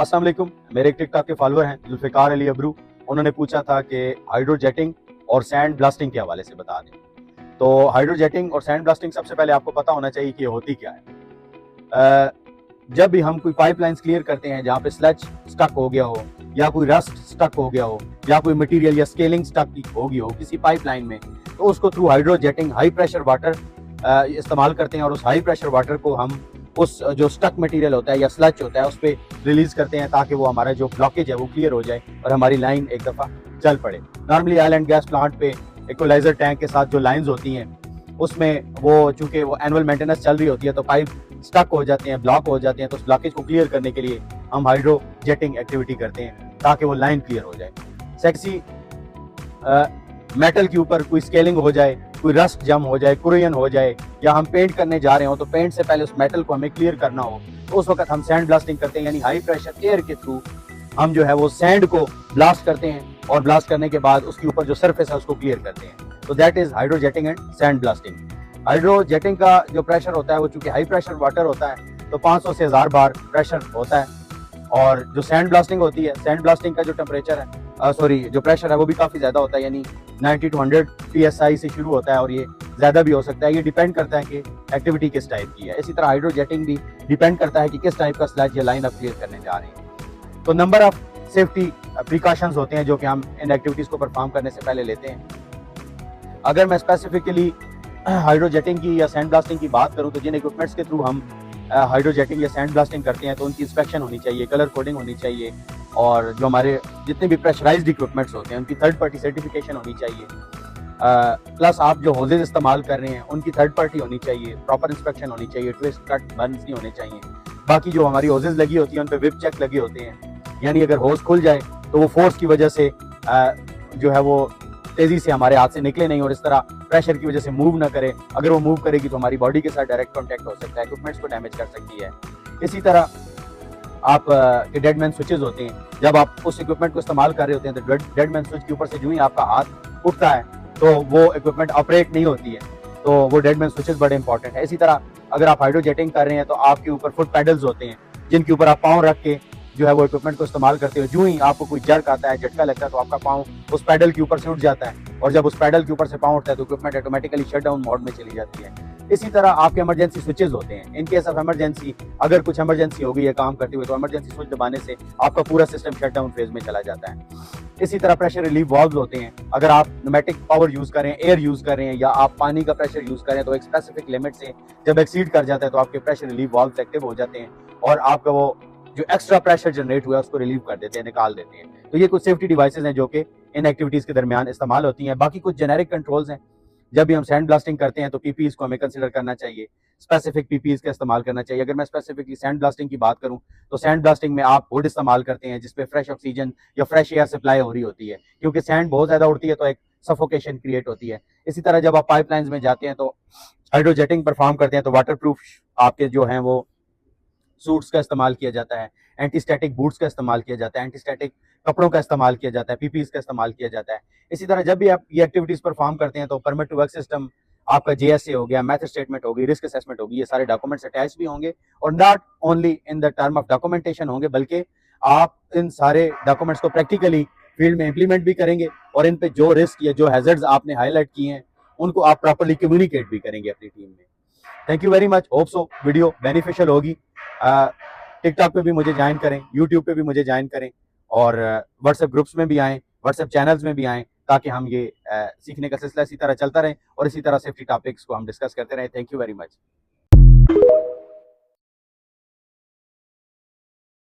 अस्सलाम वालेकुम। मेरे एक टिकटॉक के फॉलोअर हैं जुल्फिकार अली अबरू। उन्होंने पूछा था कि हाइड्रोजेटिंग और सैंड ब्लास्टिंग के हवाले से बता दें। तो हाइड्रोजेटिंग और सैंड ब्लास्टिंग सबसे पहले आपको पता होना चाहिए कि ये होती क्या है। जब भी हम कोई पाइपलाइंस क्लियर करते हैं जहाँ पे स्लज स्टक हो गया हो या कोई रस्ट स्टक हो गया हो या कोई मटेरियल या स्केलिंग स्टक हो गई हो किसी पाइपलाइन में, तो उसको through hydrojetting high pressure water इस्तेमाल करते हैं और उस हाई प्रेशर वाटर को हम उस जो स्टक मटेरियल होता है या स्लज होता है उस पर रिलीज करते हैं ताकि वो हमारा जो ब्लॉकेज है वो क्लियर हो जाए और हमारी लाइन एक दफ़ा चल पड़े। Normally oil and gas plant पे इक्वलाइजर टैंक के साथ जो लाइंस होती हैं उसमें वो चूंकि वो एनुअल मेंटेनेंस चल रही होती है तो पाइप स्टक हो जाते हैं, ब्लॉक हो जाते हैं, तो उस ब्लॉकेज को क्लियर करने के लिए हम हाइड्रोजेटिंग एक्टिविटी करते हैं ताकि वो लाइन क्लियर हो जाए। सेक्सी मेटल के ऊपर कोई स्केलिंग हो जाए, कोई रस्ट जम हो जाए, कुरियन हो जाए, या हम पेंट करने जा रहे हो तो पेंट से पहले उस मेटल को हमें क्लियर करना हो तो उस वक्त हम सैंड ब्लास्टिंग करते हैं, यानी हाई प्रेशर एयर के थ्रू हम जो है वो सैंड को ब्लास्ट करते हैं और ब्लास्ट करने के बाद उसके ऊपर जो सरफेस है उसको क्लियर करते हैं। तो that is hydrojetting and sand blasting. Hydrojetting का जो प्रेशर होता है वो चूंकि हाई प्रेशर वाटर होता है तो 500 से 1000 बार प्रेशर होता है, और जो सैंड ब्लास्टिंग होती है, सैंड ब्लास्टिंग का जो टेम्परेचर है जो प्रेशर है वो भी काफ़ी ज़्यादा होता है, यानी 90 to 100 PSI से शुरू होता है और ये ज़्यादा भी हो सकता है। ये डिपेंड करता है कि एक्टिविटी किस टाइप की है। इसी तरह हाइड्रोजेटिंग भी डिपेंड करता है कि किस टाइप का स्लैज या लाइन आप क्लियर करने जा रहे हैं। तो नंबर ऑफ सेफ्टी प्रिकॉशंस होते हैं जो कि हम इन एक्टिविटीज़ को परफॉर्म करने से पहले लेते हैं। अगर मैं स्पेसिफिकली हाइड्रोजेटिंग की या सैंड ब्लास्टिंग की बात करूं तो जिन इक्विपमेंट्स के थ्रू हम हाइड्रोजेटिंग या सैंड ब्लास्टिंग करते हैं तो उनकी इंस्पेक्शन होनी चाहिए, कलर कोडिंग होनी चाहिए, और जो हमारे जितने भी प्रेशराइज्ड इक्विपमेंट्स होते हैं उनकी थर्ड पार्टी सर्टिफिकेशन होनी चाहिए। प्लस आप जो होजेज इस्तेमाल कर रहे हैं उनकी थर्ड पार्टी होनी चाहिए, प्रॉपर इंस्पेक्शन होनी चाहिए, ट्विस्ट कट बर्न्स नहीं होने चाहिए। बाकी जो हमारी होजेज लगी होती है उन पर विप चेक लगे होते हैं, यानी अगर होज खुल जाए तो वो फोर्स की वजह से जो है वो तेजी से हमारे हाथ से निकले नहीं और इस तरह प्रेशर की वजह से मूव ना करे। अगर वो मूव करेगी तो हमारी बॉडी के साथ डायरेक्ट कांटेक्ट हो सकता है, इक्विपमेंट्स को डैमेज कर सकती है। इसी तरह आप के डेडमैन स्विचेस होते हैं, जब आप उस इक्विपमेंट को इस्तेमाल कर रहे होते हैं तो डेडमैन स्विच के ऊपर से जो ही आपका हाथ उठता है तो वो इक्विपमेंट ऑपरेट नहीं होती है, तो वो डेडमैन स्विचेस बड़े इंपॉर्टेंट है। इसी तरह अगर आप हाइड्रोजेटिंग कर रहे हैं तो आपके ऊपर फुट पैडल्स होते हैं जिनके ऊपर आप पाँव रख के जो है वो इक्विपमेंट को इस्तेमाल करते हो। जो ही आपको कोई जर्क आता है, झटका लगता है, तो आपका पाँव उस पैडल के ऊपर से उठ जाता है, और जब उस पैडल के ऊपर से पाँव उठता है तो equipment automatically shut down mode में चली जाती है। इसी तरह आपके इमरजेंसी स्विचेस होते हैं। इन केस ऑफ इमरजेंसी, अगर कुछ इमरजेंसी हो गई है काम करते हुए तो इमरजेंसी स्विच दबाने से आपका पूरा सिस्टम शट डाउन फेज में चला जाता है। इसी तरह प्रेशर रिलीफ वाल्व्स होते हैं। अगर आप न्यूमेटिक पावर यूज कर रहे हैं, एयर यूज कर रहे हैं, या आप पानी का प्रेशर यूज कर रहे हैं तो एक स्पेसिफिक लिमिट से जब एक्सीड कर जाता है तो आपके प्रेशर रिलीफ वाल्व्स एक्टिव हो जाते हैं और आपका वो जो एक्स्ट्रा प्रेशर जनरेट हुआ है उसको रिलीव कर देते हैं, निकाल देते हैं। तो ये कुछ सेफ्टी डिवाइसेस हैं जो कि इन एक्टिविटीज के दरमियान इस्तेमाल होती हैं। बाकी कुछ जेनेरिक कंट्रोल्स हैं। जब भी हम सैंड ब्लास्टिंग करते हैं तो पीपीईज को हमें कंसिडर करना चाहिए, स्पेसिफिक पीपीईज का इस्तेमाल करना चाहिए। अगर मैं स्पेसिफिकली सैंड ब्लास्टिंग की बात करूं तो सैंड ब्लास्टिंग में आप हुड इस्तेमाल करते हैं जिसपे फ्रेश ऑक्सीजन या फ्रेश एयर सप्लाई हो रही होती है, क्योंकि सैंड बहुत ज्यादा उड़ती है तो एक सफोकेशन क्रिएट होती है। इसी तरह जब आप पाइपलाइंस में जाते हैं तो हाइड्रोजेटिंग परफॉर्म करते हैं तो वाटर प्रूफ आपके जो हैं वो सूट्स का इस्तेमाल किया जाता है, एंटीस्टैटिक बूट्स का इस्तेमाल किया जाता है, एंटीस्टैटिक कपड़ों का इस्तेमाल किया जाता है, पीपीईज का इस्तेमाल किया जाता है। इसी तरह जब भी आप ये एक्टिविटीज परफॉर्म करते हैं तो परमिट टू वर्क सिस्टम, आपका जेएसए हो गया, मेथड स्टेटमेंट होगी, रिस्क असेसमेंट होगी, ये सारे डॉक्यूमेंट्स अटैच भी होंगे, और not only in the term of documentation होंगे बल्कि आप इन सारे डॉक्यूमेंट्स को प्रैक्टिकली फील्ड में इंप्लीमेंट भी करेंगे और इन पे जो रिस्क या जो हैजर्ड्स आपने हाईलाइट किए हैं उनको आप प्रॉपर्ली कम्युनिकेट भी करेंगे अपनी टीम में। Thank you very much. Hope so video beneficial होगी। टिकटॉक पे भी मुझे ज्वाइन करें, यूट्यूब पे भी मुझे ज्वाइन करें, और व्हाट्सएप ग्रुप्स में भी आएँ, व्हाट्सएप चैनल्स में भी आएँ, ताकि हम ये सीखने का सिलसिला इसी तरह चलता रहे और इसी तरह सेफ्टी टॉपिक्स को हम डिस्कस करते रहें। Thank you very much.